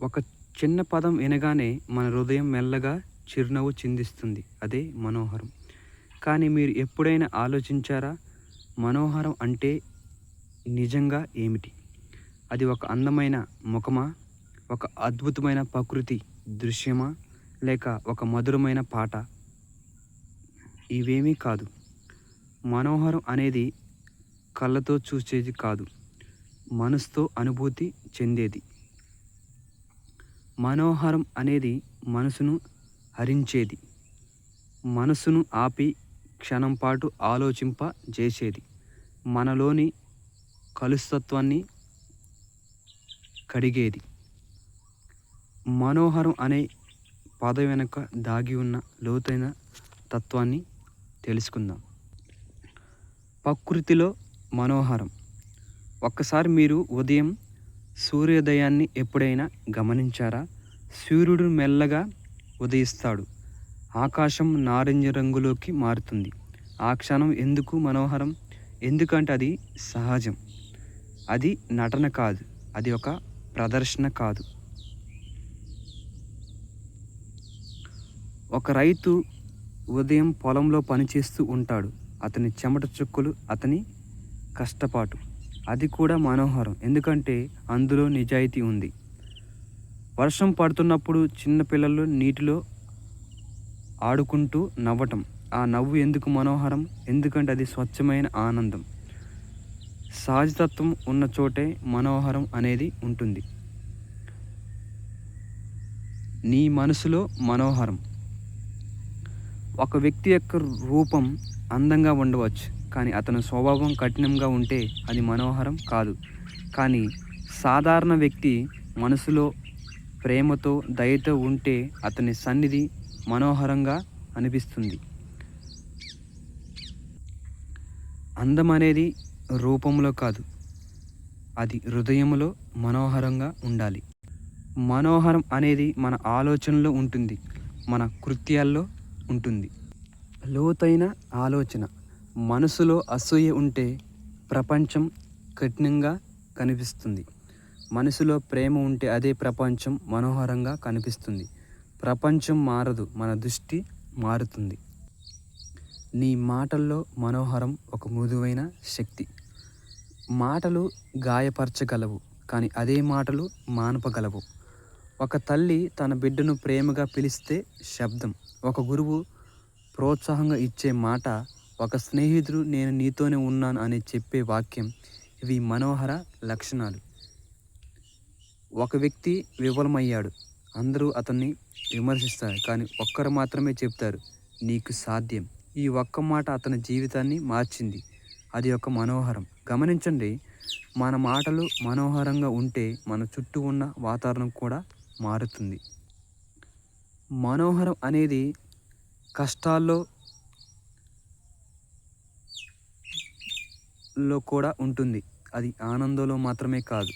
ఒక చిన్న పదం వినగానే మన హృదయం మెల్లగా చిరునవ్వు చిందిస్తుంది. అదే మనోహరం. కానీ మీరు ఎప్పుడైనా ఆలోచించారా? మనోహరం అంటే నిజంగా ఏమిటి? అది ఒక అందమైన ముఖమా? ఒక అద్భుతమైన ప్రకృతి దృశ్యమా? లేక ఒక మధురమైన పాట? ఇవేమీ కాదు. మనోహరం అనేది కళ్ళతో చూసేది కాదు, మనసుతో అనుభూతి చెందేది. మనోహరం అనేది మనసును హరించేది, మనసును ఆపి క్షణం పాటు ఆలోచింపజేసేది, మనలోని కలుషత్వాన్ని కడిగేది. మనోహరం అనే పదం వెనుక దాగి ఉన్న లోతైన తత్వాన్ని తెలుసుకుందాం. ప్రకృతిలో మనోహరం. ఒక్కసారి మీరు ఉదయం సూర్యోదయాన్ని ఎప్పుడైనా గమనించారా? సూర్యుడు మెల్లగా ఉదయిస్తాడు, ఆకాశం నారింజ రంగులోకి మారుతుంది. ఆ క్షణం ఎందుకు మనోహరం? ఎందుకంటే అది సహజం. అది నటన కాదు, అది ఒక ప్రదర్శన కాదు. ఒక రైతు ఉదయం పొలంలో పనిచేస్తూ ఉంటాడు. అతని చెమట చుక్కలు, అతని కష్టపాటు, అది కూడా మనోహరం. ఎందుకంటే అందులో నిజాయితీ ఉంది. వర్షం పడుతున్నప్పుడు చిన్నపిల్లలు నీటిలో ఆడుకుంటూ నవ్వటం, ఆ నవ్వు ఎందుకు మనోహరం? ఎందుకంటే అది స్వచ్ఛమైన ఆనందం. సహజతత్వం ఉన్న చోటే మనోహరం అనేది ఉంటుంది. నీ మనసులో మనోహరం. ఒక వ్యక్తి యొక్క రూపం అందంగా ఉండవచ్చు, కానీ అతని స్వభావం కఠినంగా ఉంటే అది మనోహరం కాదు. కానీ సాధారణ వ్యక్తి మనసులో ప్రేమతో, దయతో ఉంటే అతని సన్నిధి మనోహరంగా అనిపిస్తుంది. అందం అనేది రూపంలో కాదు, అది హృదయంలో మనోహరంగా ఉండాలి. మనోహరం అనేది మన ఆలోచనలో ఉంటుంది, మన కృత్యాల్లో ఉంటుంది. లోతైన ఆలోచన. మనసులో అసూయ ఉంటే ప్రపంచం కఠినంగా కనిపిస్తుంది. మనసులో ప్రేమ ఉంటే అదే ప్రపంచం మనోహరంగా కనిపిస్తుంది. ప్రపంచం మారదు, మన దృష్టి మారుతుంది. నీ మాటల్లో మనోహరం ఒక మృదువైన శక్తి. మాటలు గాయపరచగలవు, కానీ అదే మాటలు మాన్పగలవు. ఒక తల్లి తన బిడ్డను ప్రేమగా పిలిస్తే శబ్దం, ఒక గురువు ప్రోత్సాహంగా ఇచ్చే మాట, ఒక స్నేహితుడు నేను నీతోనే ఉన్నాను అని చెప్పే వాక్యం, ఇవి మనోహర లక్షణాలు. ఒక వ్యక్తి విఫలమయ్యాడు, అందరూ అతన్ని విమర్శిస్తారు, కానీ ఒక్కరు మాత్రమే చెప్తారు, నీకు సాధ్యం. ఈ ఒక్క మాట అతని జీవితాన్ని మార్చింది. అది ఒక మనోహరం. గమనించండి, మన మాటలు మనోహరంగా ఉంటే మన చుట్టూ ఉన్న వాతావరణం కూడా మారుతుంది. మనోహరం అనేది కష్టాల్లో కూడా ఉంటుంది, అది ఆనందంలో మాత్రమే కాదు.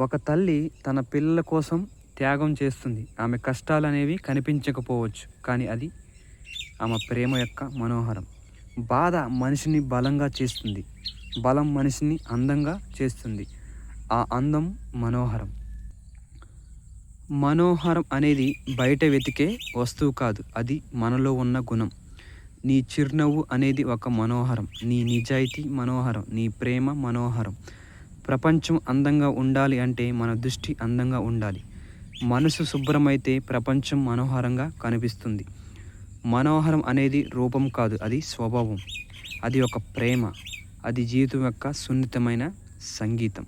ఒక తల్లి తన పిల్లల కోసం త్యాగం చేస్తుంది. ఆమె కష్టాలు అనేవి కనిపించకపోవచ్చు, కానీ అది ఆమె ప్రేమ యొక్క మనోహరం. బాధ మనిషిని బలంగా చేస్తుంది, బలం మనిషిని అందంగా చేస్తుంది. ఆ అందం మనోహరం. మనోహరం అనేది బయట వెతికే వస్తువు కాదు, అది మనలో ఉన్న గుణం. నీ చిరునవ్వు అనేది ఒక మనోహరం, నీ నిజాయితీ మనోహరం, నీ ప్రేమ మనోహరం. ప్రపంచం అందంగా ఉండాలి అంటే మన దృష్టి అందంగా ఉండాలి. మనసు శుభ్రమైతే ప్రపంచం మనోహరంగా కనిపిస్తుంది. మనోహరం అనేది రూపం కాదు, అది స్వభావం, అది ఒక ప్రేమ, అది జీవితం యొక్క సున్నితమైన సంగీతం.